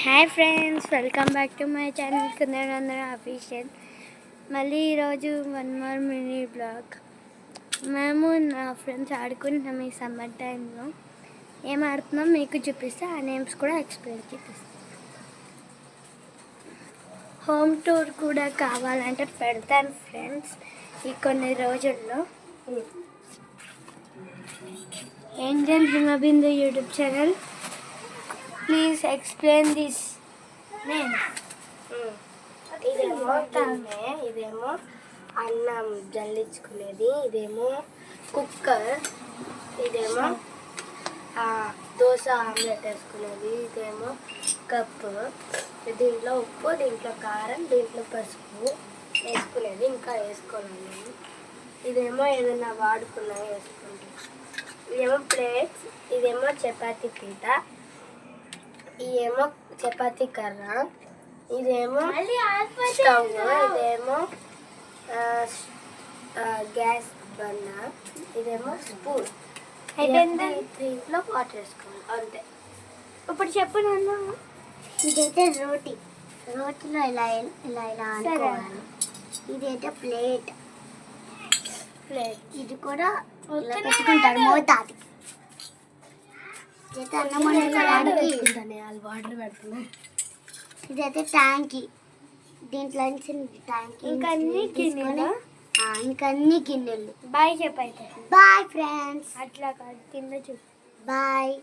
Hi friends, welcome back to my channel Kundanandana official. మళ్ళీ ఈరోజు 1 more mini blog. మేము నా ఫ్రెండ్స్ ఆడుకుంటున్నాం ఈ సమ్మర్ టైంలో. ఏం ఆడుతున్నాం మీకు చూపిస్తే ఆ నేమ్స్ కూడా ఎక్స్ప్లెయిన్ చూపిస్తాం. హోమ్ టూర్ కూడా కావాలంటే పెడతాను ఫ్రెండ్స్ ఈ కొన్ని రోజుల్లో. Angel Himabindu YouTube channel. Please explain this name. ఇదేమో అన్నం జల్లించుకునేది, ఇదేమో కుక్కర్, ఇదేమో దోశ ఆమ్లెట్ వేసుకునేది, ఇదేమో కప్పు, దీంట్లో ఉప్పు, దీంట్లో కారం, దీంట్లో పసుపు వేసుకునేది, ఇంకా వేసుకోవాలి. ఇదేమో ఏదైనా వాడుకున్నవి వేసుకుంటాం. ఇదేమో ప్లేట్స్, ఇదేమో చపాతీ పీట, ఇదేమో చపాతీ కర్ర, ఇదేమో స్టవ్, ఇదేమో గ్యాస్ బన్న, ఇదేమో స్పూన్. దీంట్లో వాటర్ వేసుకోవాలి అంతే. ఇప్పుడు చెప్పు నాన్న. ఇదైతే రోటీలో ఇలా అనుకోవాలి. ఇదైతే ప్లేట్, ఇది కూడా ఇలా పెట్టుకుంటారు మోతాది. అన్నం వండుకోవడానికి వాటర్ పెడుతున్నాయి. ఇదైతే ట్యాంకీ, దీంట్లో ట్యాంకీ, ఇంకా అన్ని గిన్నెలు. బాయ్ చెప్పైతే. Bye friends. అట్లా కాదు, కింద చూపు. బాయ్.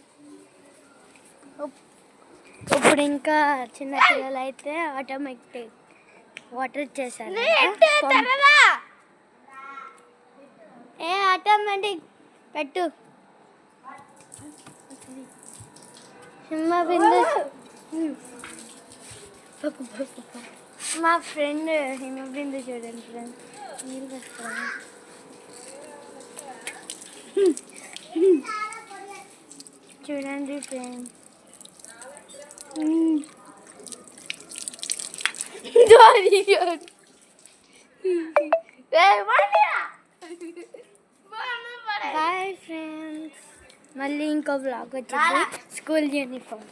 ఇప్పుడు ఇంకా చిన్న పిల్లలు అయితే ఆటోమేటిక్ వాటర్ ఇచ్చేసారు. ఆటోమేటిక్ పెట్టు. హిమబిందు మా ఫ్రెండ్ హిమబిందు చూడండి ఫ్రెండ్, నీళ్ళు వస్తాను. చూడండి ఫ్రెండ్, బాయ్ ఫ్రెండ్స్. మళ్ళీ ఇంకో బ్లాగ్ వచ్చింది స్కూల్ యూనిఫామ్.